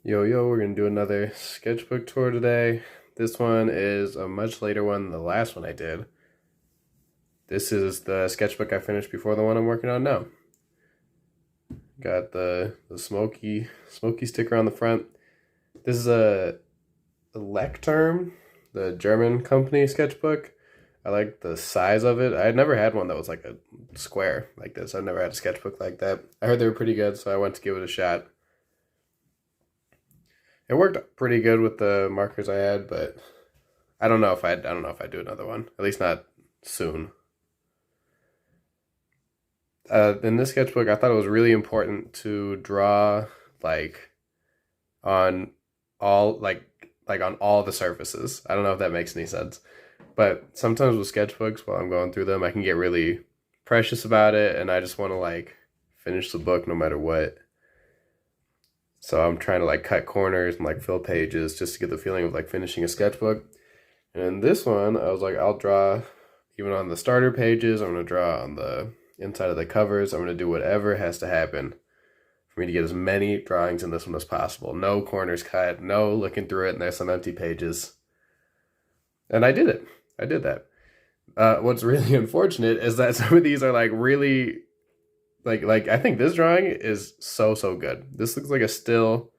Yo, yo, we're gonna do another sketchbook tour today. This one is a much later one than the last one I did. This is the sketchbook I finished before the one I'm working on now. Got the smoky sticker on the front. This is a Lecterm, the German company sketchbook. I like the size of it. I had never had one that was like a square like this. I've never had a sketchbook like that. I heard they were pretty good, so I went to give it a shot. It worked pretty good with the markers I had, but I don't know if I'd do another one. At least not soon. In this sketchbook, I thought it was really important to draw like on all on all the surfaces. I don't know if that makes any sense, but sometimes with sketchbooks, while I'm going through them, I can get really precious about it, and I just want to like finish the book no matter what. So I'm trying to like cut corners and like fill pages just to get the feeling of like finishing a sketchbook. And in this one, I was like, I'll draw even on the starter pages. I'm going to draw on the inside of the covers. I'm going to do whatever has to happen for me to get as many drawings in this one as possible. No corners cut, no looking through it and there's some empty pages. And I did it. I did that. What's really unfortunate is that some of these are like really like I think this drawing is so good. This looks like a still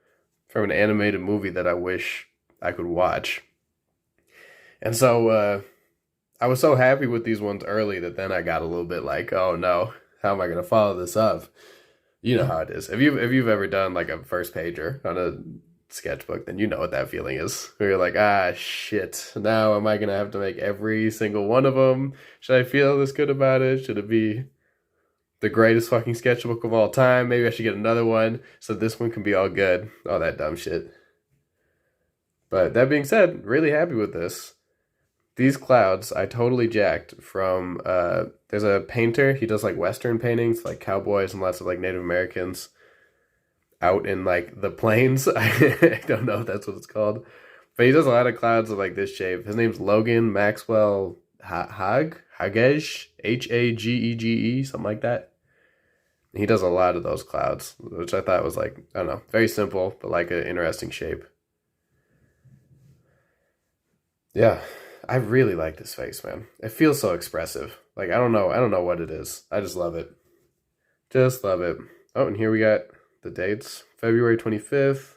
from an animated movie that I wish I could watch. And so I was so happy with these ones early that then I got a little bit like, oh no, how am I gonna follow this up? You know how it is. If you've ever done like a first pager on a sketchbook, then you know what that feeling is. Where you're like, ah shit, now am I gonna have to make every single one of them? Should I feel this good about it? Should it be the greatest fucking sketchbook of all time? Maybe I should get another one so this one can be all good. All that dumb shit. But that being said, really happy with this. These clouds I totally jacked from there's a painter, he does like western paintings, like cowboys and lots of like Native Americans out in like the plains. I don't know if that's what it's called. But he does a lot of clouds of like this shape. His name's Logan Maxwell Hagege, Hagege, something like that. He does a lot of those clouds, which I thought was like, I don't know, very simple, but like an interesting shape. Yeah, I really like this face, man. It feels so expressive. Like I don't know what it is. I just love it. Just love it. Oh, and here we got the dates. February 25th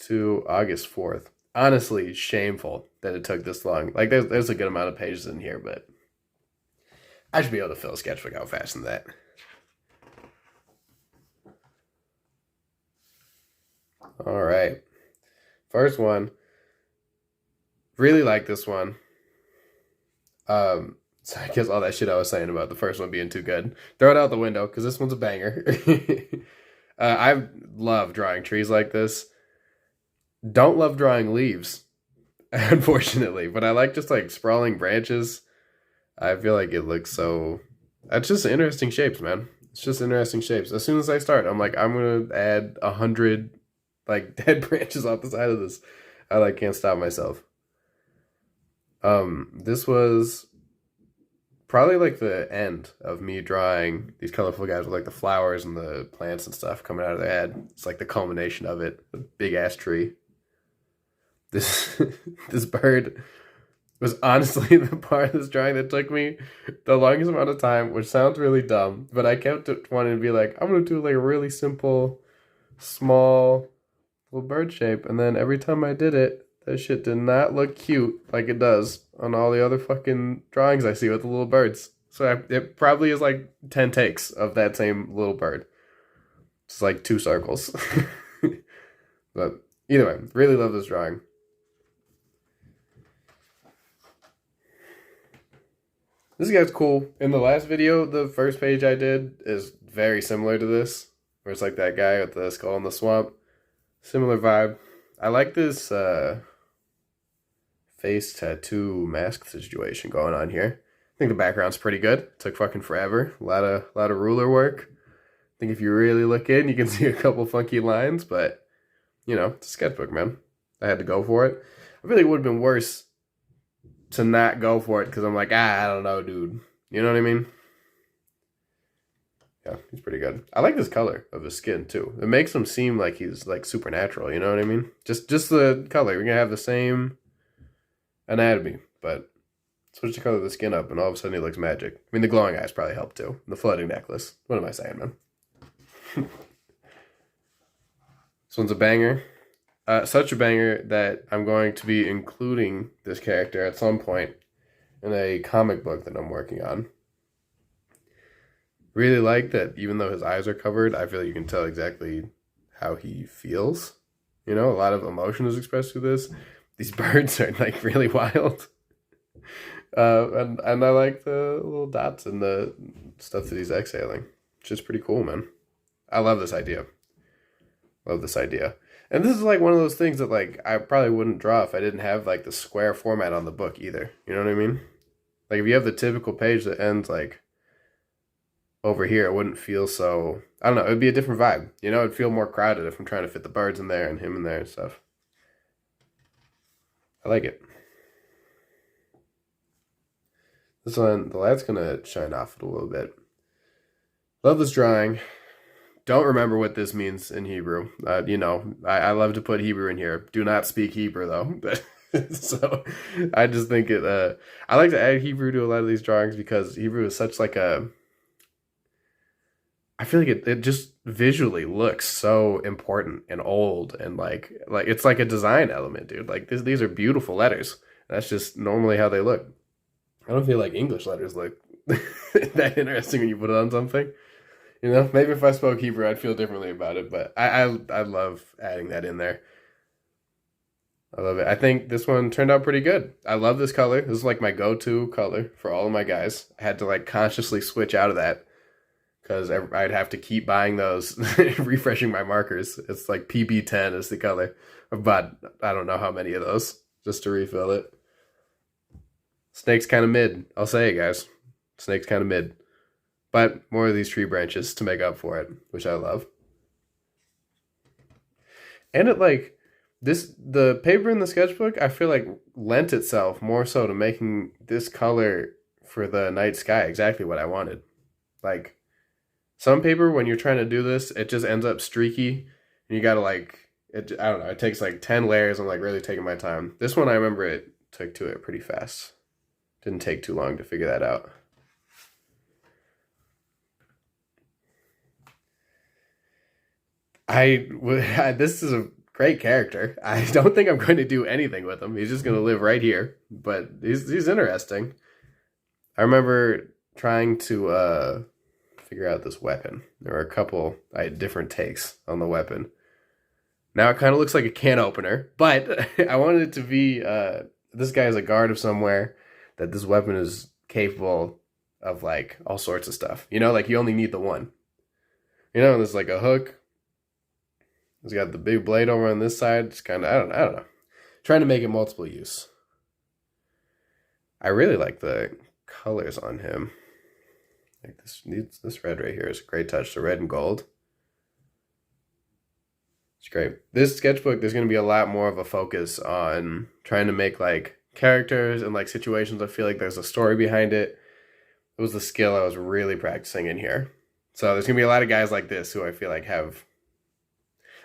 to August 4th. Honestly, shameful that it took this long. Like there's a good amount of pages in here, but I should be able to fill a sketchbook out faster than that. All right. First one. Really like this one. So I guess all that shit I was saying about the first one being too good, throw it out the window because this one's a banger. I love drawing trees like this. Don't love drawing leaves, unfortunately, but I like just like sprawling branches. I feel like it looks so. It's just interesting shapes, man. It's just interesting shapes. As soon as I start, I'm like, I'm gonna add 100 like dead branches off the side of this. I like can't stop myself. This was probably like the end of me drawing these colorful guys with like the flowers and the plants and stuff coming out of their head. It's like the culmination of it. A big ass tree. This this bird was honestly the part of this drawing that took me the longest amount of time, which sounds really dumb, but I kept wanting to be like, I'm gonna do like a really simple, small little bird shape, and then every time I did it, that shit did not look cute like it does on all the other fucking drawings I see with the little birds. So it probably is like 10 takes of that same little bird. It's like two circles. But either way, really love this drawing. This guy's cool. In the last video, the first page I did is very similar to this, where it's like that guy with the skull in the swamp. Similar vibe. I like this face tattoo mask situation going on here. I think the background's pretty good. It took fucking forever. A lot of ruler work. I think if you really look in, you can see a couple funky lines, but you know, it's a sketchbook, man. I had to go for it. I feel like it would have been worse to not go for it because I'm like, I don't know, dude. You know what I mean? Yeah, he's pretty good. I like this color of his skin too. It makes him seem like he's like supernatural. You know what I mean? Just the color. We're gonna have the same anatomy, but switch the color of the skin up, and all of a sudden he looks magic. I mean, the glowing eyes probably help too. The floating necklace. What am I saying, man? This one's a banger. Such a banger that I'm going to be including this character at some point in a comic book that I'm working on. Really like that even though his eyes are covered, I feel you can tell exactly how he feels. You know, a lot of emotion is expressed through this. These birds are like really wild. And I like the little dots and the stuff that he's exhaling, which is pretty cool, man. I love this idea. Love this idea. And this is like one of those things that like I probably wouldn't draw if I didn't have like the square format on the book either. You know what I mean? Like if you have the typical page that ends like over here, it wouldn't feel so, I don't know, it would be a different vibe. You know, it'd feel more crowded if I'm trying to fit the birds in there and him in there and stuff. I like it. This one, the light's gonna shine off it a little bit. Love this drawing. Don't remember what this means in Hebrew. You know, I love to put Hebrew in here. Do not speak Hebrew though. But so I just think it. I like to add Hebrew to a lot of these drawings because Hebrew is such like a. I feel like it just visually looks so important and old and like it's like a design element, dude. Like these are beautiful letters. That's just normally how they look. I don't feel like English letters look that interesting when you put it on something. You know, maybe if I spoke Hebrew, I'd feel differently about it. But I love adding that in there. I love it. I think this one turned out pretty good. I love this color. This is like my go-to color for all of my guys. I had to like consciously switch out of that because I'd have to keep buying those, refreshing my markers. It's like PB10 is the color. But I don't know how many of those just to refill it. Snake's kind of mid. I'll say it, guys. Snake's kind of mid. But more of these tree branches to make up for it, which I love. And it like the paper in the sketchbook, I feel like lent itself more so to making this color for the night sky exactly what I wanted. Like some paper when you're trying to do this, it just ends up streaky and you gotta like it. I don't know. It takes like 10 layers. I'm like really taking my time. This one I remember it took to it pretty fast. Didn't take too long to figure that out. This is a great character. I don't think I'm going to do anything with him. He's just going to live right here, but he's interesting. I remember trying to figure out this weapon. There were a couple, I had different takes on the weapon. Now it kind of looks like a can opener, but I wanted it to be this guy is a guard of somewhere that this weapon is capable of like all sorts of stuff. You know, like you only need the one. You know, there's like a hook. It's got the big blade over on this side. It's kind of, I don't know. Trying to make it multiple use. I really like the colors on him. Like this red right here is a great touch. The red and gold. It's great. This sketchbook, there's going to be a lot more of a focus on trying to make like characters and like situations. I feel like there's a story behind it. It was the skill I was really practicing in here. So there's going to be a lot of guys like this who I feel like have...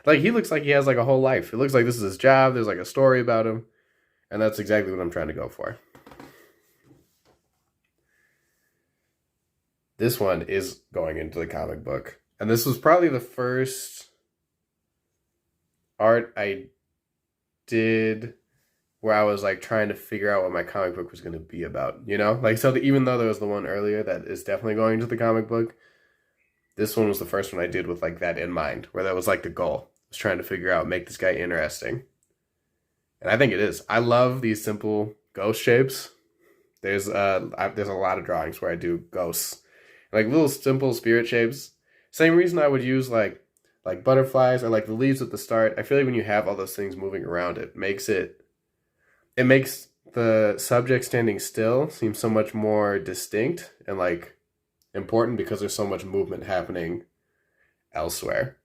Like, he looks like he has, like, a whole life. It looks like this is his job. There's, like, a story about him. And that's exactly what I'm trying to go for. This one is going into the comic book. And this was probably the first art I did where I was, like, trying to figure out what my comic book was going to be about. You know? Like, so even though there was the one earlier that is definitely going into the comic book, this one was the first one I did with, like, that in mind. Where that was, like, the goal. Was trying to figure out, make this guy interesting. And I think it is. I love these simple ghost shapes. There's a lot of drawings where I do ghosts. Like little simple spirit shapes. Same reason I would use like butterflies or like the leaves at the start. I feel like when you have all those things moving around, it makes the subject standing still seem so much more distinct and like important because there's so much movement happening elsewhere.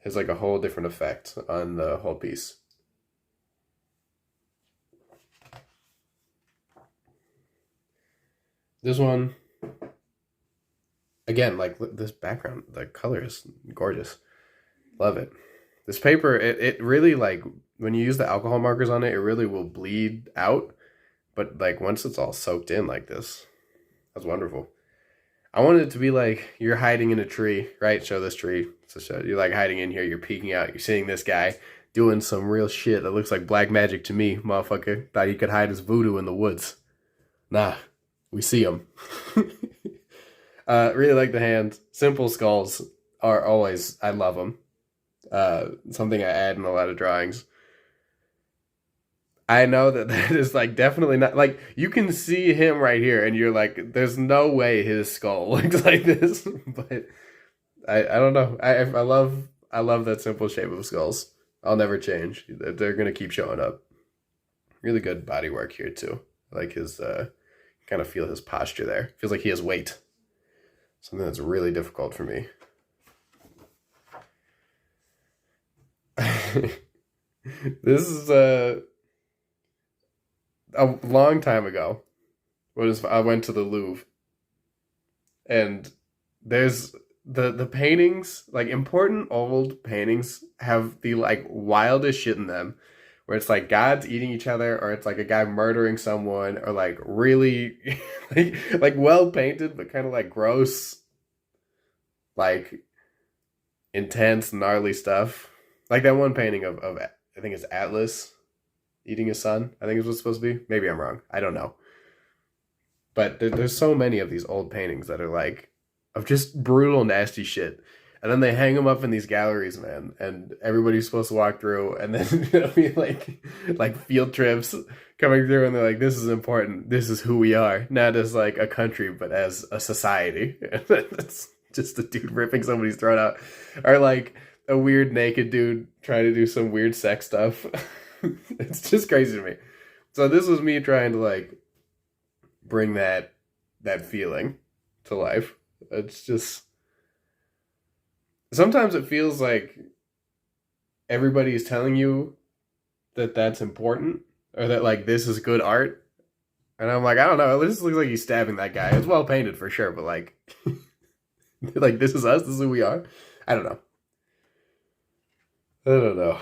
Has like a whole different effect on the whole piece. This one, Again, like this background, the color is gorgeous. Love it. This paper, it really like when you use the alcohol markers on it, it really will bleed out. But like once it's all soaked in like this, that's wonderful. I wanted it to be like you're hiding in a tree, right? Show this tree. So you're like hiding in here, you're peeking out, you're seeing this guy doing some real shit that looks like black magic to me, motherfucker. Thought he could hide his voodoo in the woods. Nah, we see him. Really like the hands. Simple skulls are always, I love them. Something I add in a lot of drawings. I know that that is like definitely not like you can see him right here, and you're like, there's no way his skull looks like this. But I don't know. I love that simple shape of skulls. I'll never change. They're gonna keep showing up. Really good body work here too. I like his kind of feel his posture there. Feels like he has weight. Something that's really difficult for me. This is a long time ago. I went to the Louvre, and there's the paintings, like important old paintings, have the like wildest shit in them, where it's like gods eating each other, or it's like a guy murdering someone, or like really like well painted but kind of like gross, like intense, gnarly stuff. Like that one painting of I think it's Atlas eating his son. I think is what's supposed to be. Maybe I'm wrong. I don't know. But there's so many of these old paintings that are like of just brutal, nasty shit. And then they hang them up in these galleries, man. And everybody's supposed to walk through, and then it'll be like field trips coming through, and they're like, "This is important. This is who we are, not as like a country, but as a society." And it's just a dude ripping somebody's throat out, or like a weird naked dude trying to do some weird sex stuff. It's just crazy to me. So this was me trying to like bring that feeling to life. It's just sometimes it feels like everybody is telling you that that's important, or that like this is good art, and I'm like, I don't know. It just looks like he's stabbing that guy. It's well painted for sure, but like, like this is us. This is who we are. I don't know. I don't know.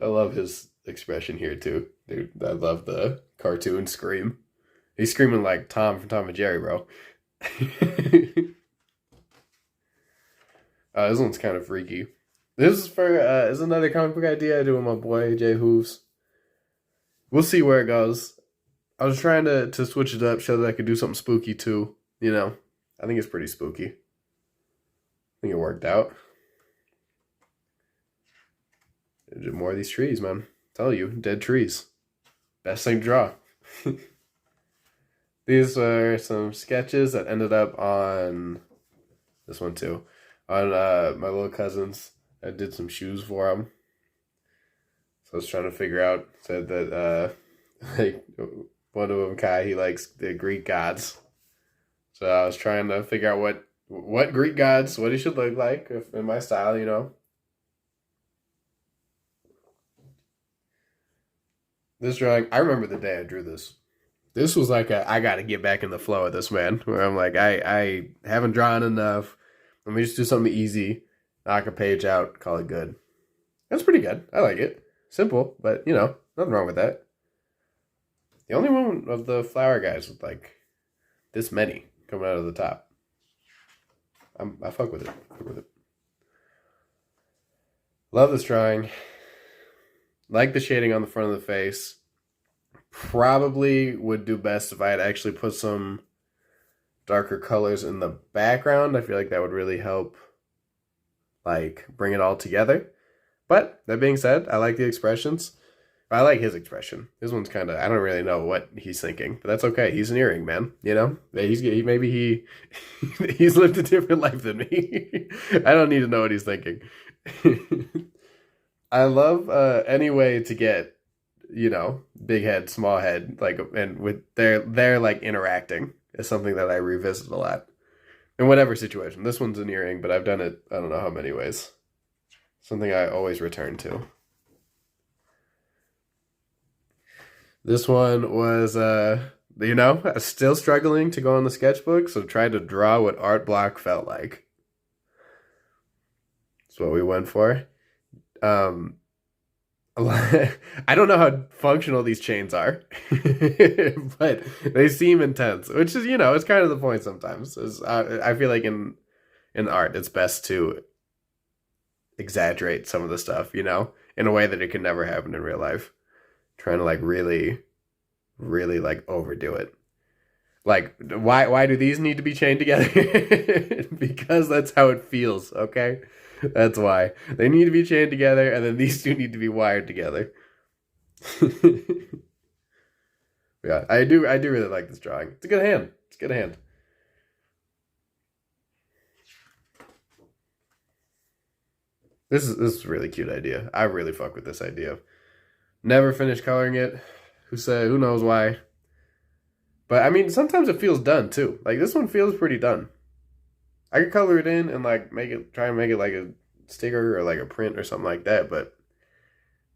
I love his expression here too, dude. I love the cartoon scream. He's screaming like Tom from Tom and Jerry, bro. This one's kind of freaky. This is for is another comic book idea I do with my boy Jay Hooves. We'll see where it goes. I was trying to switch it up, show that I could do something spooky too. You know, I think it's pretty spooky. I think it worked out. More of these trees, man. Tell you, dead trees. Best thing to draw. These are some sketches that ended up on this one too. On my little cousin's. I did some shoes for him. So I was trying to figure out, said that like one of them, Kai, he likes the Greek gods. So I was trying to figure out what Greek gods, what he should look like in my style, you know. This drawing, I remember the day I drew this. This was like I got to get back in the flow of this, man. Where I'm like, I haven't drawn enough. Let me just do something easy, knock a page out, call it good. That's pretty good. I like it. Simple, but you know, nothing wrong with that. The only one of the flower guys with like this many coming out of the top. I fuck with it. Fuck with it. Love this drawing. Like the shading on the front of the face. Probably would do best if I had actually put some darker colors in the background. I feel like that would really help like bring it all together. But that being said, I like the expressions. I like his expression. His one's kind of, I don't really know what he's thinking, but that's okay. He's an earring, man. You know, he's lived a different life than me. I don't need to know what he's thinking. I love any way to get, you know, big head, small head, like, and with their like interacting is something that I revisit a lot in whatever situation. This one's an earring, but I've done it I don't know how many ways. Something I always return to. This one was You know, still struggling to go on the sketchbook, so tried to draw what art block felt like. That's what we went for. Um, I don't know how functional these chains are, but they seem intense, which is, it's kind of the point sometimes. I feel like in art, it's best to exaggerate some of the stuff, in a way that it can never happen in real life. Trying to like really, really like overdo it. Like, why do these need to be chained together? Because that's how it feels, okay? That's why. They need to be chained together, and then these two need to be wired together. Yeah, I do really like this drawing. It's a good hand. It's a good hand. This is a really cute idea. I really fuck with this idea. Never finished coloring it. Who knows why? But I mean, sometimes it feels done too. Like this one feels pretty done. I could color it in and like try and make it like a sticker or like a print or something like that. But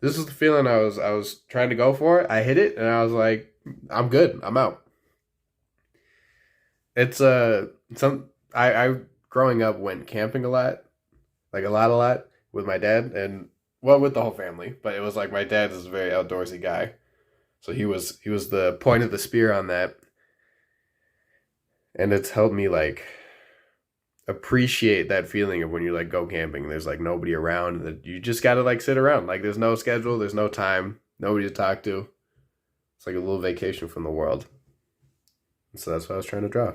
this is the feeling I was trying to go for. I hit it and I was like, I'm good. I'm out. It's I growing up went camping a lot, like a lot with my dad and well with the whole family. But it was like my dad is a very outdoorsy guy, so he was the point of the spear on that, and it's helped me like appreciate that feeling of when you like go camping. There's like nobody around that you just gotta like sit around. Like there's no schedule, there's no time, nobody to talk to. It's like a little vacation from the world. And so that's what I was trying to draw.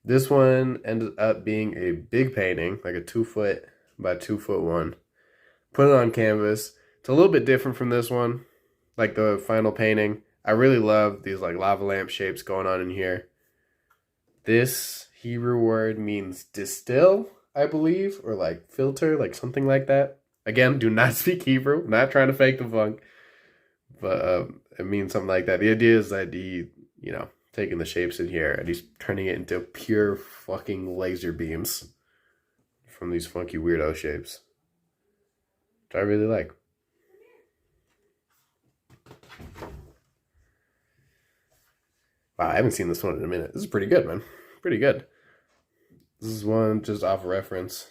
This one ended up being a big painting, like a 2 foot by 2 foot one. Put it on canvas. It's a little bit different from this one, like the final painting. I really love these like lava lamp shapes going on in here. This Hebrew word means distill, I believe, or like filter, like something like that. Again, do not speak Hebrew. Not trying to fake the funk, but it means something like that. The idea is that he, taking the shapes in here and he's turning it into pure fucking laser beams from these funky weirdo shapes, which I really like. Wow, I haven't seen this one in a minute. This is pretty good, man. Pretty good. This is one just off reference.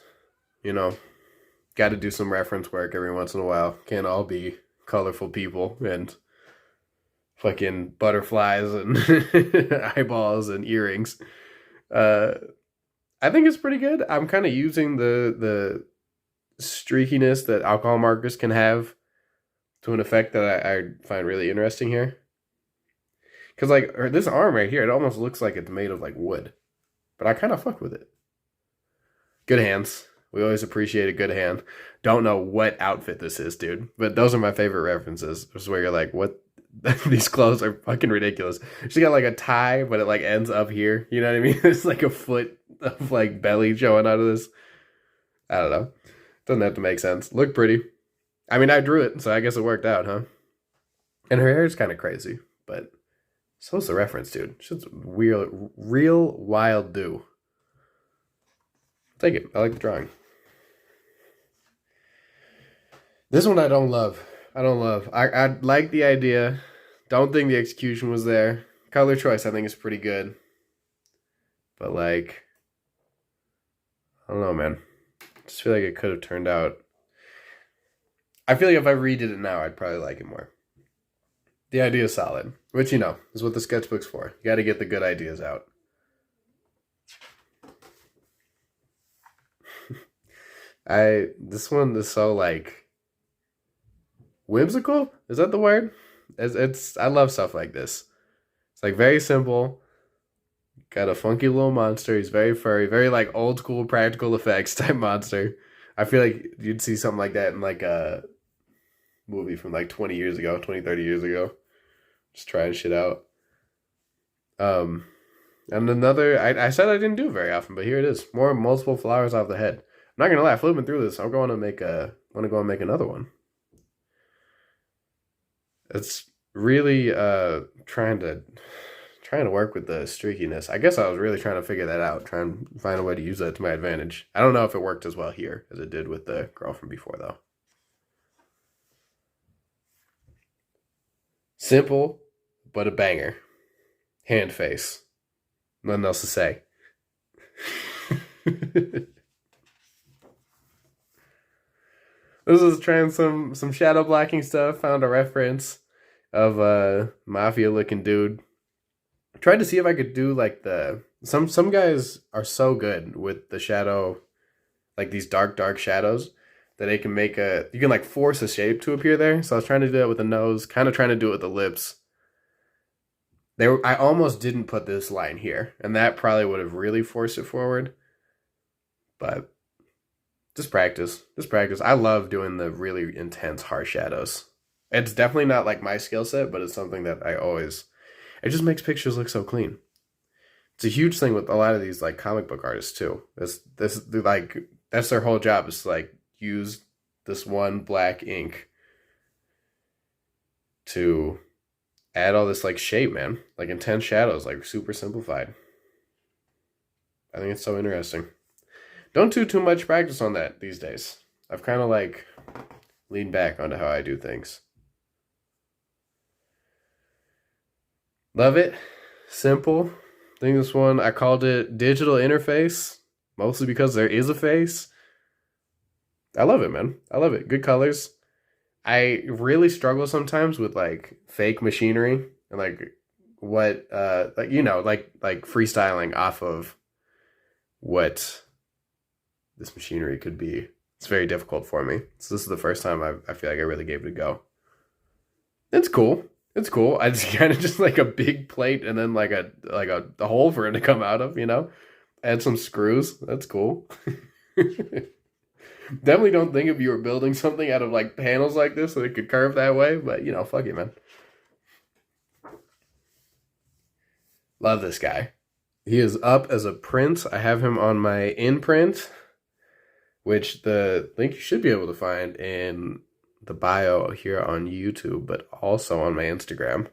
Got to do some reference work every once in a while. Can't all be colorful people and fucking butterflies and eyeballs and earrings. I think it's pretty good. I'm kind of using the streakiness that alcohol markers can have to an effect that I find really interesting here. Because like this arm right here, it almost looks like it's made of like wood. But I kind of fuck with it. Good hands. We always appreciate a good hand. Don't know what outfit this is, dude. But those are my favorite references. This is where you're like, what? These clothes are fucking ridiculous. She got like a tie, but it like ends up here. You know what I mean? It's like a foot of like belly showing out of this. I don't know. Doesn't have to make sense. Look pretty. I mean, I drew it, so I guess it worked out, huh? And her hair is kind of crazy, but so's the reference, dude. She's real wild do. Take it. I like the drawing. This one I don't love. I like the idea. Don't think the execution was there. Color choice I think is pretty good. But like, I don't know, man. I just feel like it could have turned out. I feel like if I redid it now, I'd probably like it more. The idea is solid, which is what the sketchbook's for. You got to get the good ideas out. This one is so like whimsical. Is that the word? I love stuff like this. It's like very simple. Got a funky little monster. He's very furry, very like old school practical effects type monster. I feel like you'd see something like that in like a movie from like 20 years ago, 20, 30 years ago. Just trying shit out. And another, I said I didn't do very often, but here it is. More multiple flowers off the head. I'm not gonna lie, flipping through this, I'm going to want to go and make another one. It's really trying to work with the streakiness. I guess I was really trying to figure that out, try and find a way to use that to my advantage. I don't know if it worked as well here as it did with the girl from before, though. Simple, but a banger. Hand face. Nothing else to say. This is trying some shadow blocking stuff. Found a reference of a mafia looking dude. Tried to see if I could do like the some guys are so good with the shadow, like these dark shadows, that they can make you can like force a shape to appear there. So I was trying to do that with the nose, kind of trying to do it with the lips. I almost didn't put this line here, and that probably would have really forced it forward. But just practice. Just practice. I love doing the really intense harsh shadows. It's definitely not like my skill set, but it's something that it just makes pictures look so clean. It's a huge thing with a lot of these like comic book artists too. This like that's their whole job, is to like use this one black ink to add all this like shape, man. Like intense shadows, like super simplified. I think it's so interesting. Don't do too much practice on that these days. I've kind of like leaned back onto how I do things. Love it. Simple. I think this one, I called it digital interface, mostly because there is a face. I love it, man. I love it. Good colors. I really struggle sometimes with like fake machinery and like what like like freestyling off of what this machinery could be. It's very difficult for me. So this is the first time I feel like I really gave it a go. It's cool. It's cool. I just kind of just like a big plate and then like a hole for it to come out of, Add some screws. That's cool. Definitely don't think if you were building something out of like panels like this that it could curve that way, but fuck it, man. Love this guy. He is up as a print. I have him on my imprint, which the link you should be able to find in the bio here on YouTube, but also on my Instagram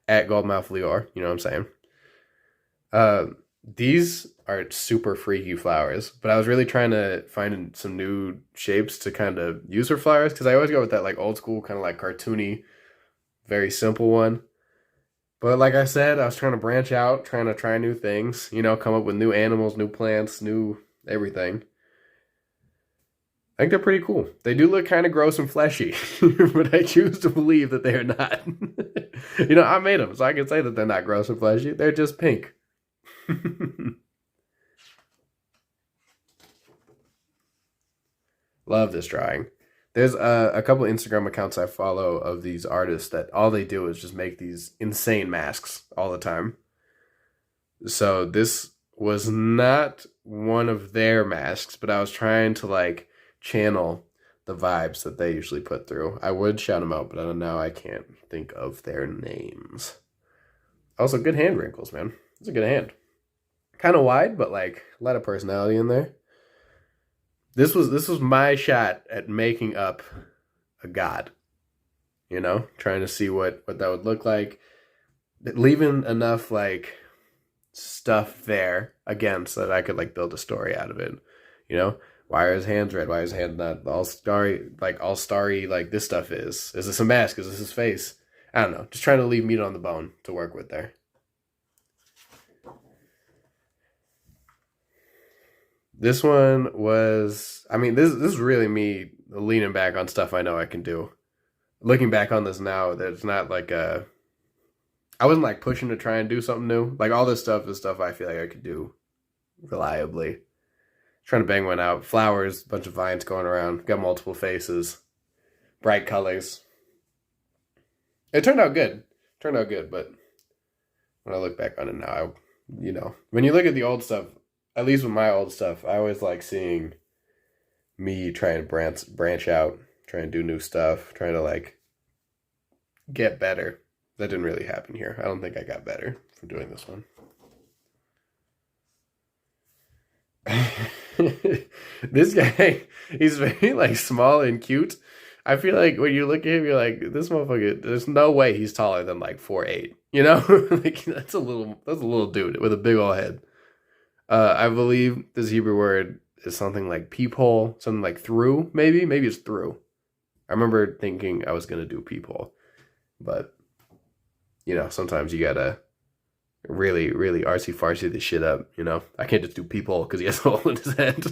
at GoldmouthLeor. You know what I'm saying? These are super freaky flowers, but I was really trying to find some new shapes to kind of use for flowers, because I always go with that like old school kind of like cartoony, very simple one. But like I said, I was trying to branch out, trying to try new things, come up with new animals, new plants, new everything. I think they're pretty cool. They do look kind of gross and fleshy, but I choose to believe that they are not. I made them, so I can say that they're not gross and fleshy. They're just pink. Love this drawing. There's a couple Instagram accounts I follow of these artists that all they do is just make these insane masks all the time. So this was not one of their masks, but I was trying to like channel the vibes that they usually put through. I would shout them out, but now I can't think of their names. Also, good hand wrinkles, man. It's a good hand. Kind of wide, but like a lot of personality in there. This was my shot at making up a god. Trying to see what that would look like. Leaving enough like stuff there again so that I could like build a story out of it. Why are his hands red? Why is his hand not all starry like this stuff is? Is this a mask? Is this his face? I don't know. Just trying to leave meat on the bone to work with there. This one was, this is really me leaning back on stuff I know I can do. Looking back on this now, there's not like I wasn't like pushing to try and do something new. Like all this stuff is stuff I feel like I could do reliably. Trying to bang one out. Flowers, bunch of vines going around. Got multiple faces. Bright colors. It turned out good. But when I look back on it now, when you look at the old stuff, at least with my old stuff, I always like seeing me try and branch out, try and do new stuff, trying to like get better. That didn't really happen here. I don't think I got better from doing this one. This guy, he's very like small and cute. I feel like when you look at him, you're like, this motherfucker, there's no way he's taller than like 4'8". Like that's a little dude with a big old head. I believe this Hebrew word is something like peephole, something like through, maybe it's through. I remember thinking I was gonna do peephole, but sometimes you gotta really, really artsy fartsy this shit up. I can't just do people because he has a hole in his head.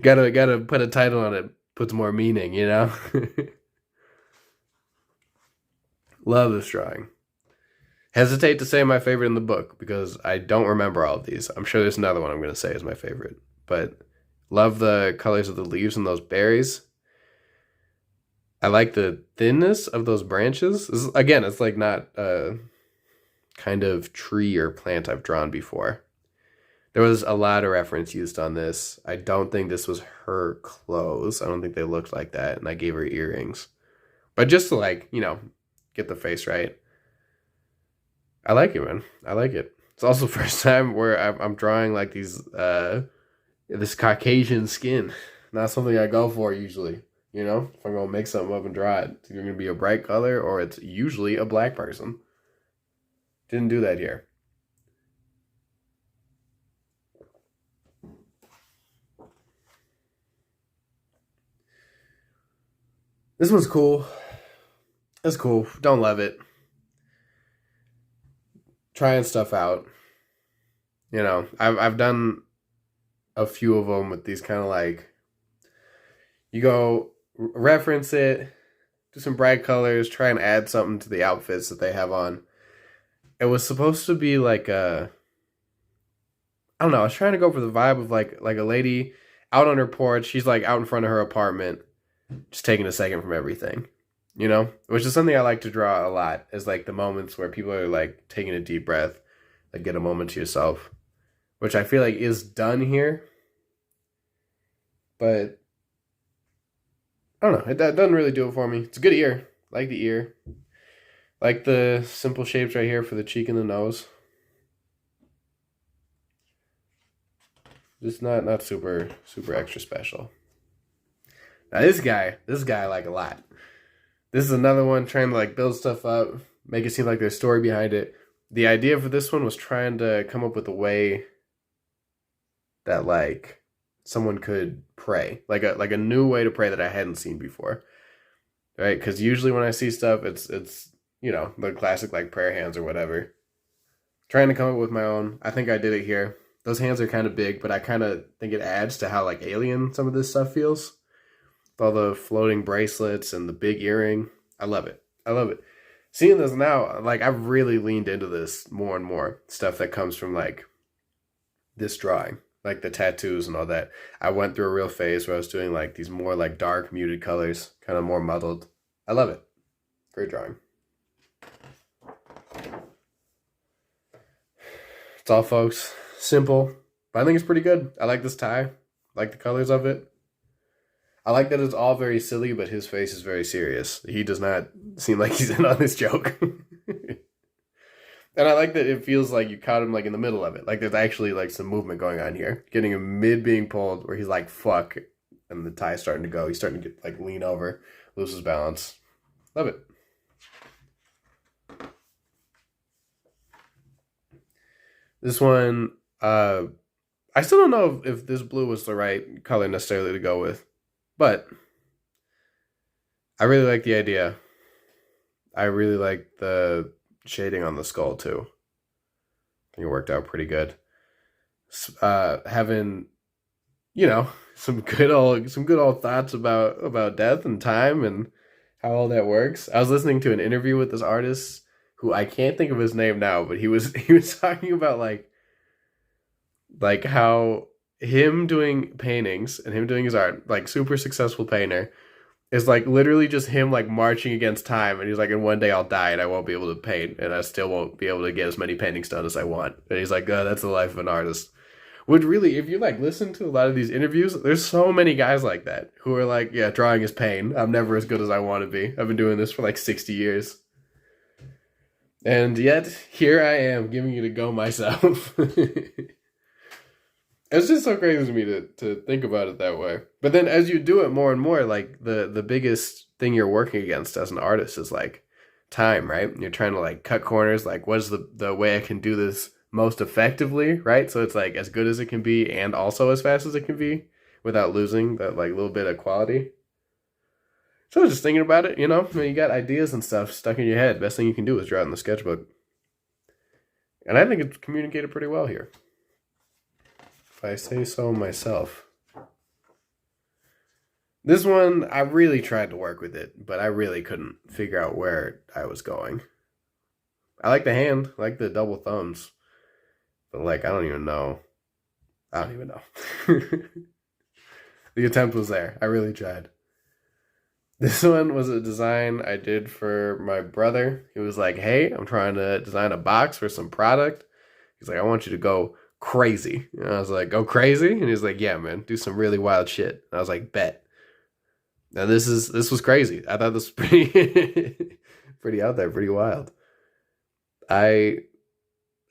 Gotta put a title on it. Puts more meaning. Love this drawing. Hesitate to say my favorite in the book because I don't remember all of these. I'm sure there's another one I'm going to say is my favorite. But love the colors of the leaves and those berries. I like the thinness of those branches. Again, it's like not a kind of tree or plant I've drawn before. There was a lot of reference used on this. I don't think this was her clothes. I don't think they looked like that. And I gave her earrings. But just to get the face right. I like it, man. I like it. It's also the first time where I'm drawing like these, this Caucasian skin. Not something I go for usually. If I'm going to make something up and draw it, it's going to be a bright color or it's usually a black person. Didn't do that here. This one's cool. It's cool. Don't love it. Trying stuff out. I've done a few of them with these kind of you go reference it, do some bright colors, try and add something to the outfits that they have on. It was supposed to be I don't know, I was trying to go for the vibe of like a lady out on her porch. She's out in front of her apartment, just taking a second from everything. Which is something I like to draw a lot, is the moments where people are taking a deep breath, get a moment to yourself, which I feel is done here. But I don't know, that doesn't really do it for me. It's a good ear. Like the ear. Like the simple shapes right here for the cheek and the nose. Just not super extra special. Now this guy I like a lot. This is another one trying to build stuff up, make it seem like there's a story behind it. The idea for this one was trying to come up with a way that someone could pray, like a new way to pray that I hadn't seen before, right? Because usually when I see stuff, it's the classic prayer hands or whatever. Trying to come up with my own. I think I did it here. Those hands are kind of big, but I kind of think it adds to how alien some of this stuff feels. All the floating bracelets and the big earring. I love it. Seeing this now, I've really leaned into this more and more. Stuff that comes from this drawing, the tattoos and all that. I went through a real phase where I was doing these more dark muted colors, kind of more muddled. I love it. Great drawing. It's all, folks. Simple, but I think it's pretty good. I like this tie. I like the colors of it. I like that it's all very silly, but his face is very serious. He does not seem like he's in on this joke. And I like that it feels like you caught him in the middle of it. There's actually some movement going on here. Getting him mid being pulled where he's fuck, and the tie's starting to go. He's starting to get lean over, lose his balance. Love it. This one, I still don't know if this blue was the right color necessarily to go with. But I really like the idea. I really like the shading on the skull too. I think it worked out pretty good. Having, some good old thoughts about death and time and how all that works. I was listening to an interview with this artist who I can't think of his name now, but he was talking about how him doing paintings and him doing his art, super successful painter, is literally just him marching against time, and he's and one day I'll die and I won't be able to paint and I still won't be able to get as many paintings done as I want. And he's oh, that's the life of an artist. Which really, if you listen to a lot of these interviews, there's so many guys like that who are yeah, drawing is pain. I'm never as good as I want to be. I've been doing this for 60 years. And yet here I am giving it a go myself. It's just so crazy to me to think about it that way. But then as you do it more and more, the biggest thing you're working against as an artist is time, right? You're trying to cut corners, what is the way I can do this most effectively, right? So it's as good as it can be and also as fast as it can be without losing that little bit of quality. So I was just thinking about it, when you got ideas and stuff stuck in your head, best thing you can do is draw it in the sketchbook. And I think it's communicated pretty well here, if I say so myself. This one, I really tried to work with it, but I really couldn't figure out where I was going. I like the hand, I like the double thumbs, but I don't even know. I don't even know. The attempt was there. I really tried. This one was a design I did for my brother. He was like, hey, I'm trying to design a box for some product. He's like, I want you to go crazy. And I was like, go crazy? And he's like, yeah, man, do some really wild shit. And I was like, bet. Now this was crazy. I thought this was pretty pretty out there, pretty wild. I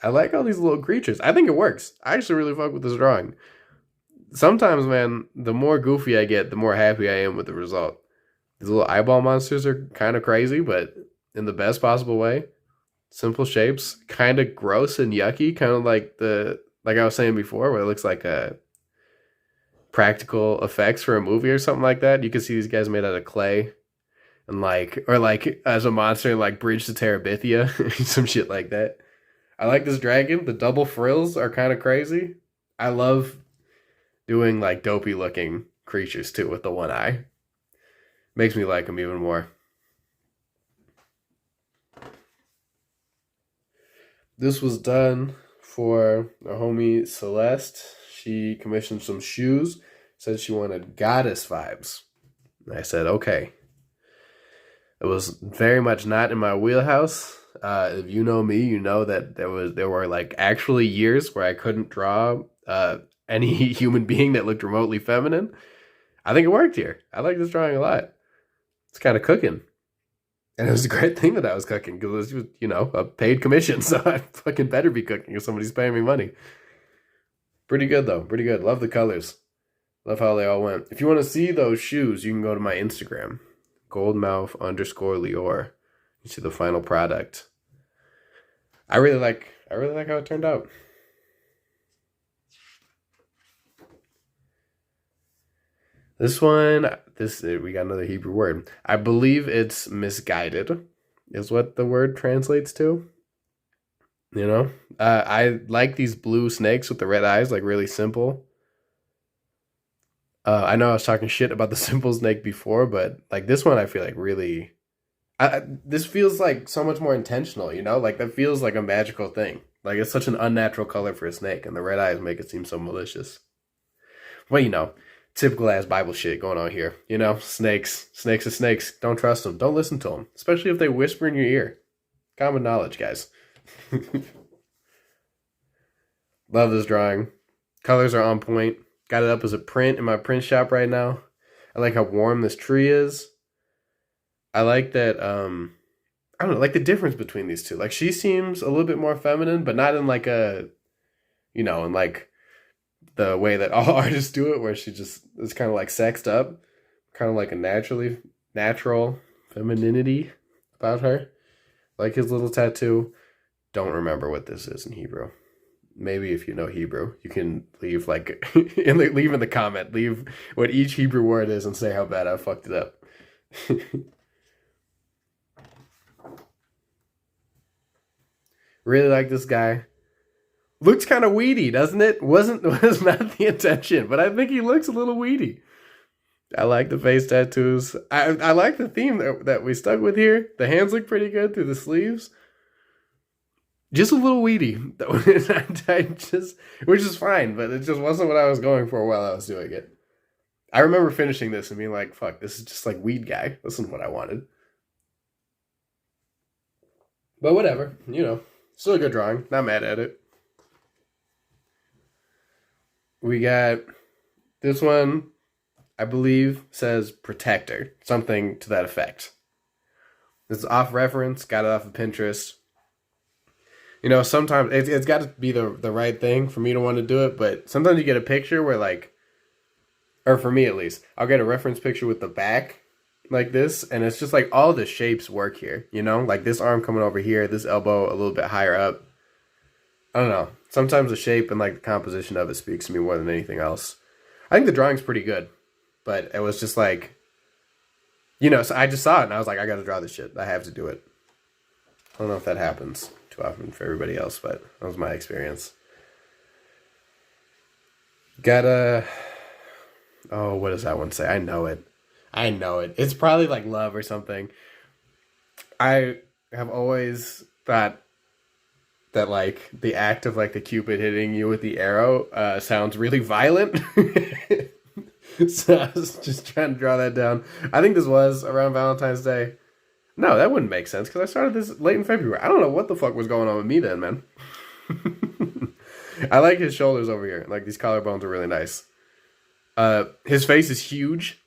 like all these little creatures. I think it works. I actually really fuck with this drawing. Sometimes, man, the more goofy I get, the more happy I am with the result. These little eyeball monsters are kind of crazy, but in the best possible way. Simple shapes, kind of gross and yucky, kind of like I was saying before, where it looks like a practical effects for a movie or something like that. You can see these guys made out of clay, and as a monster, Bridge to Terabithia, some shit like that. I like this dragon. The double frills are kind of crazy. I love doing dopey looking creatures too with the one eye. Makes me like them even more. This was done for our homie Celeste. She commissioned some shoes, said she wanted goddess vibes. And I said, okay. It was very much not in my wheelhouse. If you know me, you know that there were actually years where I couldn't draw any human being that looked remotely feminine. I think it worked here. I like this drawing a lot. It's kind of cooking. And it was a great thing that I was cooking because it was, a paid commission. So I fucking better be cooking if somebody's paying me money. Pretty good, though. Pretty good. Love the colors. Love how they all went. If you want to see those shoes, you can go to my Instagram, goldmouth_Lior. You see the final product. I really like how it turned out. This one, we got another Hebrew word. I believe it's misguided, is what the word translates to. I like these blue snakes with the red eyes, really simple. I know I was talking shit about the simple snake before, but this one I feel really, this feels so much more intentional, that feels like a magical thing. It's such an unnatural color for a snake, and the red eyes make it seem so malicious. Well, typical ass Bible shit going on here. Snakes are snakes. Don't trust them. Don't listen to them, especially if they whisper in your ear. Common knowledge, guys. Love this drawing. Colors are on point. Got it up as a print in my print shop right now. I like how warm this tree is. I like that, I don't know, the difference between these two. She seems a little bit more feminine, but not in in the way that all artists do it, where she just is kind of sexed up. Kind of a natural femininity about her. Like his little tattoo. Don't remember what this is in Hebrew. Maybe if you know Hebrew, you can leave leave in the comment, leave what each Hebrew word is and say how bad I fucked it up. Really like this guy. Looks kind of weedy, doesn't it? Was not the intention, but I think he looks a little weedy. I like the face tattoos. I like the theme that we stuck with here. The hands look pretty good through the sleeves. Just a little weedy, which is fine, but it just wasn't what I was going for while I was doing it. I remember finishing this and being like, fuck, this is just weed guy. This isn't what I wanted. But whatever, still a good drawing. Not mad at it. We got this one, I believe, says protector. Something to that effect. This is off reference, got it off of Pinterest. Sometimes it's got to be the right thing for me to want to do it, but sometimes you get a picture where or for me at least, I'll get a reference picture with the back like this, and it's just all the shapes work here, this arm coming over here, this elbow a little bit higher up. I don't know. Sometimes the shape and the composition of it speaks to me more than anything else. I think the drawing's pretty good, but it was just You know, so I just saw it and I was like, I gotta draw this shit. I have to do it. I don't know if that happens too often for everybody else, but that was my experience. Gotta. Oh, what does that one say? I know it. I know it. It's probably like love or something. I have always thought that like the act of like the Cupid hitting you with the arrow sounds really violent. So I was just trying to draw that down. I think this was around Valentine's Day. No, that wouldn't make sense because I started this late in February. I don't know what the fuck was going on with me then, man. I like his shoulders over here. Like these collarbones are really nice. His face is huge,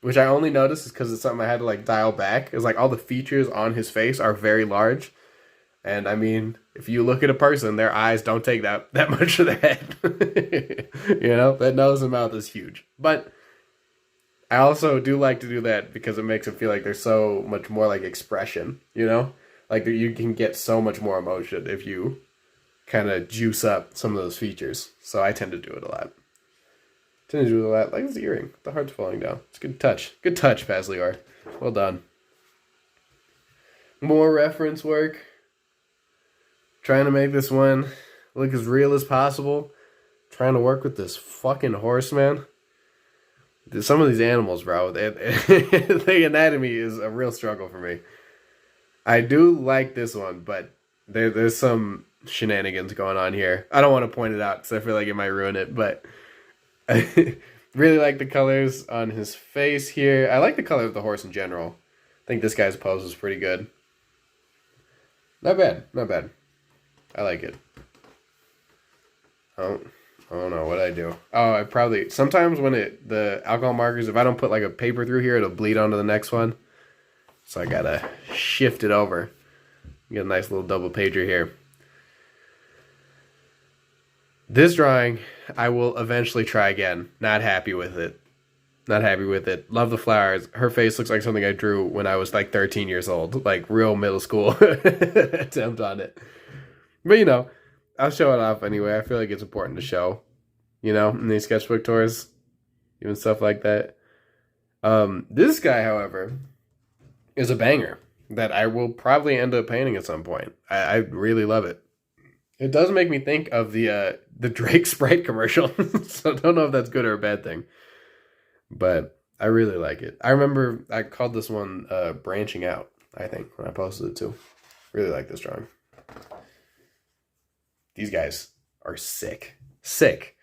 which I only noticed is because it's something I had to like dial back. It's like all the features on his face are very large. And I mean, if you look at a person, their eyes don't take that much of the head. You know, that nose and mouth is huge. But I also do like to do that because it makes it feel like there's so much more like expression, you know? Like you can get so much more emotion if you kind of juice up some of those features. So I tend to do it a lot. Like this earring. The heart's falling down. It's a good touch. Good touch, Pazlior. Well done. More reference work. Trying to make this one look as real as possible. Trying to work with this fucking horse, man. Some of these animals, bro, the anatomy is a real struggle for me. I do like this one, but there's some shenanigans going on here. I don't want to point it out because I feel like it might ruin it, but I really like the colors on his face here. I like the color of the horse in general. I think this guy's pose is pretty good. Not bad, not bad. I like it. Oh no, what'd I do? Oh, I probably... Sometimes when the alcohol markers, if I don't put like a paper through here, it'll bleed onto the next one. So I gotta shift it over. Get a nice little double pager here. This drawing, I will eventually try again. Not happy with it. Not happy with it. Love the flowers. Her face looks like something I drew when I was like 13 years old. Like real middle school attempt on it. But you know, I'll show it off anyway. I feel like it's important to show, you know, in these sketchbook tours, even stuff like that. This guy, however, is a banger that I will probably end up painting at some point. I really love it. It does make me think of the Drake Sprite commercial, so I don't know if that's good or a bad thing, but I really like it. I remember I called this one Branching Out, I think, when I posted it too. Really like this drawing. These guys are sick. Sick.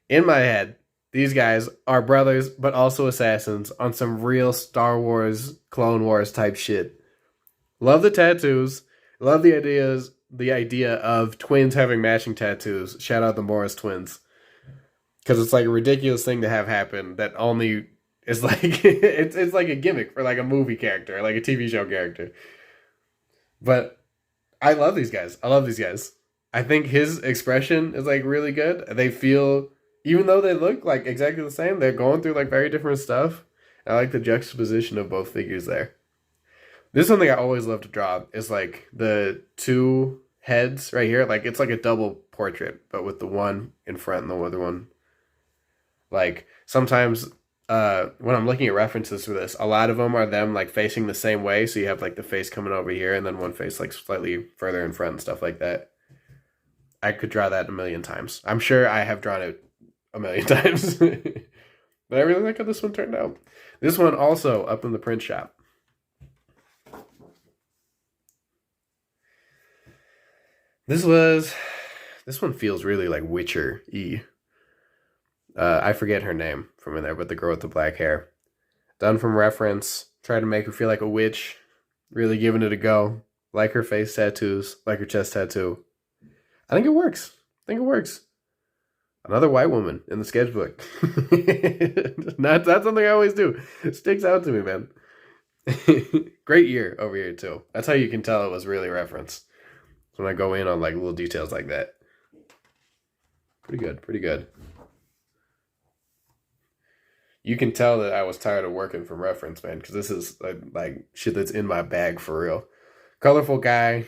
In my head, these guys are brothers, but also assassins on some real Star Wars, Clone Wars type shit. Love the tattoos. Love the idea of twins having matching tattoos. Shout out the Morris twins. Because it's like a ridiculous thing to have happen that only is like, it's like a gimmick for like a movie character, like a TV show character. But I love these guys. I love these guys. I think his expression is like really good. They feel, even though they look like exactly the same, they're going through like very different stuff. I like the juxtaposition of both figures there. This is something I always love to draw. Is like the two heads right here. Like it's like a double portrait, but with the one in front and the other one. Like sometimes when I'm looking at references for this, a lot of them are them like facing the same way. So you have like the face coming over here and then one face like slightly further in front and stuff like that. I could draw that a million times. I'm sure I have drawn it a million times. But I really like how this one turned out. This one also up in the print shop. This one feels really like Witcher-y. I forget her name from in there, but the girl with the black hair. Done from reference. Try to make her feel like a witch. Really giving it a go. Like her face tattoos. Like her chest tattoo. I think it works. Another white woman in the sketchbook. Not something I always do. It sticks out to me, man. Great year over here, too. That's how you can tell it was really referenced. When I go in on like little details like that. Pretty good. You can tell that I was tired of working from reference, man, because this is like shit that's in my bag for real. Colorful guy,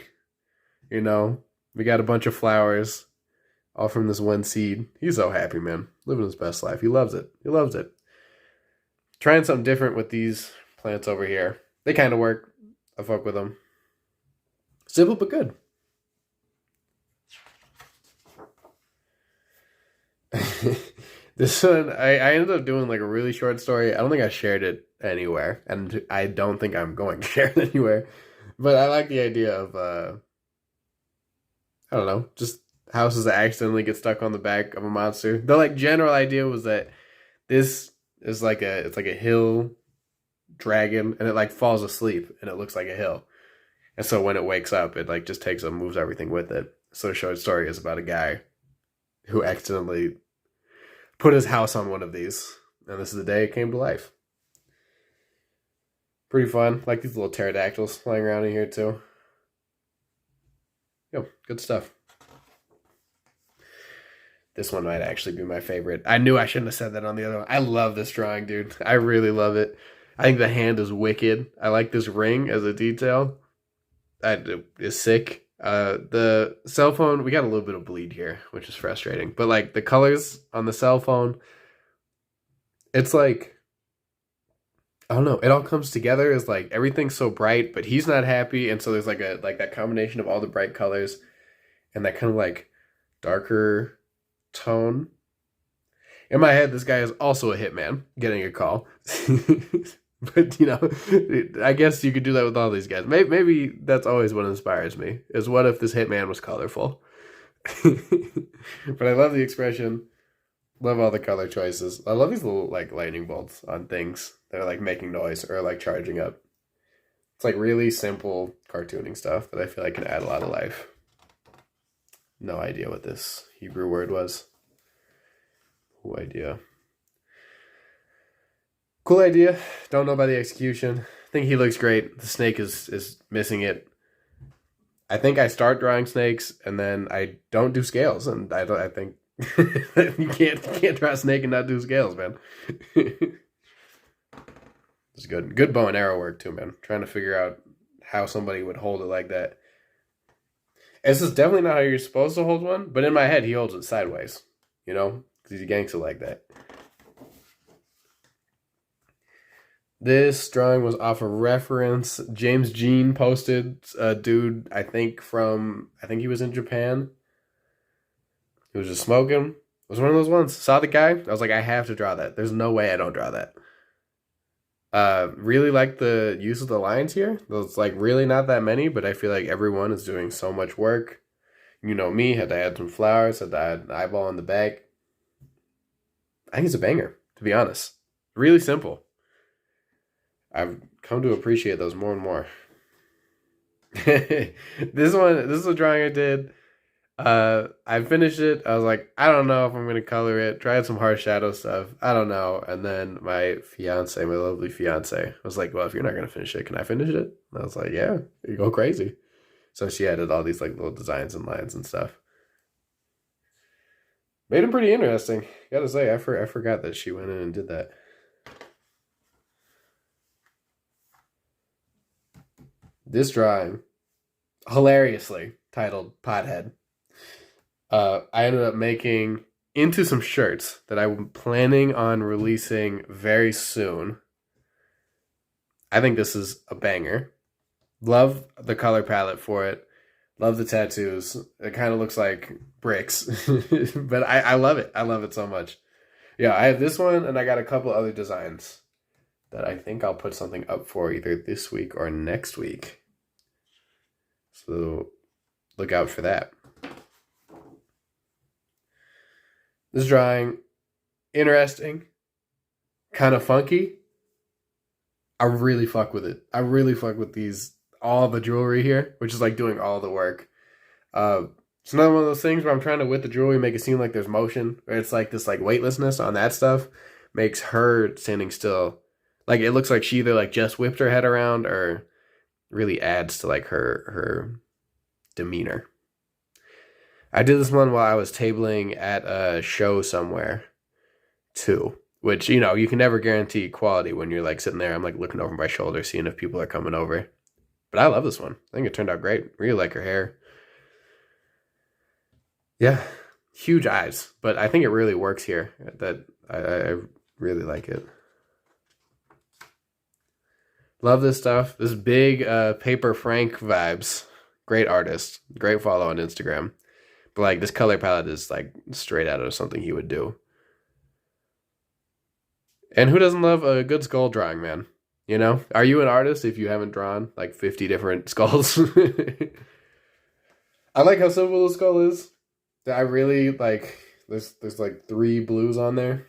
you know. We got a bunch of flowers, all from this one seed. He's so happy, man. Living his best life. He loves it. Trying something different with these plants over here. They kind of work. I fuck with them. Simple but good. This one, I ended up doing like a really short story. I don't think I shared it anywhere, and I don't think I'm going to share it anywhere. But I like the idea of, I don't know, just houses that accidentally get stuck on the back of a monster. The like general idea was that this is like it's like a hill dragon, and it like falls asleep, and it looks like a hill. And so when it wakes up, it like just takes and moves everything with it. So a short story is about a guy who accidentally put his house on one of these, and this is the day it came to life. Pretty fun. Like these little pterodactyls flying around in here too. Yo, good stuff. This one might actually be my favorite. I knew I shouldn't have said that on the other one. I love this drawing, dude. I really love it. I think the hand is wicked. I like this ring as a detail. That is sick. The cell phone, we got a little bit of bleed here, which is frustrating. But like the colors on the cell phone, it's like, I don't know, it all comes together as like everything's so bright, but he's not happy, and so there's like that combination of all the bright colors and that kind of like darker tone. In my head, this guy is also a hitman getting a call. But, you know, I guess you could do that with all these guys. Maybe that's always what inspires me, is what if this hitman was colorful? But I love the expression. Love all the color choices. I love these little, like, lightning bolts on things that are, like, making noise or, like, charging up. It's, like, really simple cartooning stuff that I feel like can add a lot of life. No idea what this Hebrew word was. No idea. Cool idea. Don't know about the execution. I think he looks great. The snake is missing it. I think I start drawing snakes and then I don't do scales, and I think you can't draw a snake and not do scales, man. It's good. Good bow and arrow work too, man. Trying to figure out how somebody would hold it like that. This is definitely not how you're supposed to hold one, but in my head he holds it sideways, you know, because he's a gangster like that. This drawing was off a reference James Jean posted. A dude, I think he was in Japan. He was just smoking. It was one of those ones. Saw the guy. I was like, I have to draw that. There's no way I don't draw that. Really like the use of the lines here. There's like really not that many, but I feel like everyone is doing so much work. You know me, had to add some flowers, had to add an eyeball in the back. I think it's a banger, to be honest. Really simple. I've come to appreciate those more and more. This is a drawing I did. I finished it. I was like, I don't know if I'm gonna color it. Tried some harsh shadow stuff. I don't know. And then my lovely fiance, was like, well, if you're not gonna finish it, can I finish it? And I was like, yeah, you go crazy. So she added all these like little designs and lines and stuff. Made them pretty interesting. Gotta say, I forgot that she went in and did that. This drawing, hilariously titled Pothead, I ended up making into some shirts that I'm planning on releasing very soon. I think this is a banger. Love the color palette for it. Love the tattoos. It kind of looks like bricks, but I love it. I love it so much. Yeah, I have this one, and I got a couple other designs that I think I'll put something up for either this week or next week. So look out for that. This drawing, interesting, kind of funky. I really fuck with it. I really fuck with all the jewelry here, which is like doing all the work. It's another one of those things where I'm trying to, with the jewelry, make it seem like there's motion. Or it's like this like weightlessness on that stuff makes her standing still. Like it looks like she either like just whipped her head around or really adds to like her demeanor. I did this one while I was tabling at a show somewhere too, which, you know, you can never guarantee quality when you're like sitting there. I'm like looking over my shoulder, seeing if people are coming over. But I love this one. I think it turned out great. Really like her hair. Yeah, huge eyes, but I think it really works here. That I really like it. Love this stuff. This big Paper Frank vibes. Great artist. Great follow on Instagram. But like this color palette is like straight out of something he would do. And who doesn't love a good skull drawing, man? You know? Are you an artist if you haven't drawn like 50 different skulls? I like how simple the skull is. I really like there's like 3 blues on there.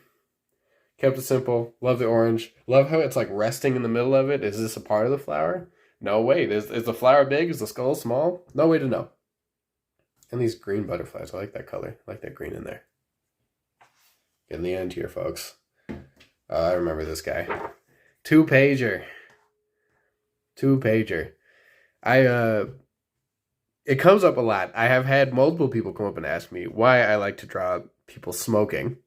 Kept it simple. Love the orange. Love how it's like resting in the middle of it. Is this a part of the flower? No, wait. Is the flower big? Is the skull small? No way to know. And these green butterflies. I like that color. I like that green in there. In the end here, folks. I remember this guy. 2-pager. 2-pager. It comes up a lot. I have had multiple people come up and ask me why I like to draw people smoking.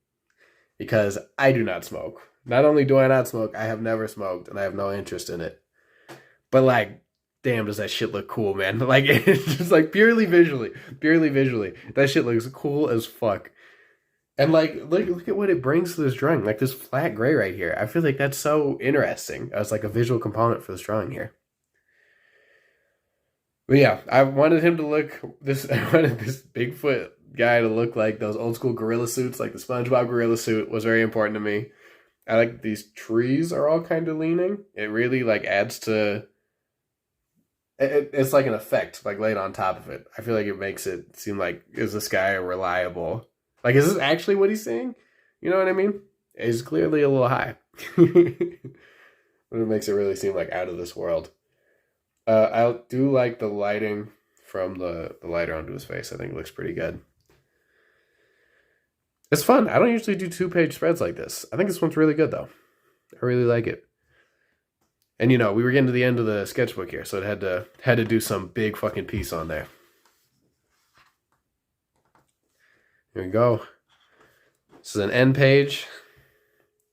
Because I do not smoke. Not only do I not smoke, I have never smoked and I have no interest in it. But like, damn, does that shit look cool, man. Like, it's just like purely visually, that shit looks cool as fuck. And like, look at what it brings to this drawing. Like this flat gray right here. I feel like that's so interesting as like a visual component for this drawing here. But yeah, I wanted him to look I wanted this Bigfoot guy to look like those old school gorilla suits, like the SpongeBob gorilla suit was very important to me. I like these trees are all kind of leaning. It really like adds to it's like an effect like laid on top of it. I feel like it makes it seem like, is this guy reliable? Like, is this actually what he's saying? You know what I mean? He's clearly a little high. But it makes it really seem like out of this world. I do like the lighting from the lighter onto his face. I think it looks pretty good. It's fun. I don't usually do 2-page spreads like this. I think this one's really good, though. I really like it. And, you know, we were getting to the end of the sketchbook here, so it had to do some big fucking piece on there. Here we go. This is an end page.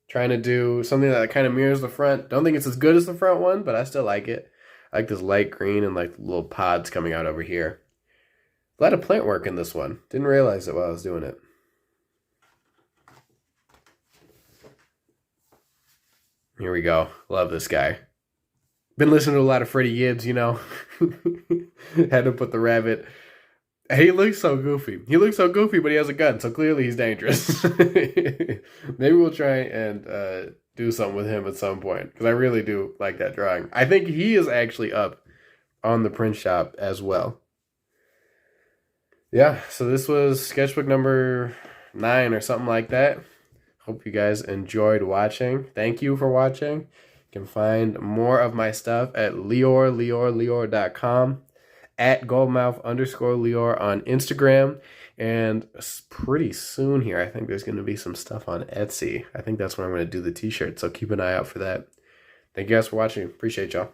Trying to do something that kind of mirrors the front. Don't think it's as good as the front one, but I still like it. I like this light green and like little pods coming out over here. A lot of plant work in this one. Didn't realize it while I was doing it. Here we go. Love this guy. Been listening to a lot of Freddie Gibbs, you know. Had to put the rabbit. He looks so goofy. He looks so goofy, but he has a gun, so clearly he's dangerous. Maybe we'll try and do something with him at some point, because I really do like that drawing. I think he is actually up on the print shop as well. Yeah, so this was sketchbook number 9 or something like that. Hope you guys enjoyed watching. Thank you for watching. You can find more of my stuff at leor.com, at goldmouth_Leor on Instagram. And pretty soon here, I think there's going to be some stuff on Etsy. I think that's where I'm going to do the t-shirt, so keep an eye out for that. Thank you guys for watching. Appreciate y'all.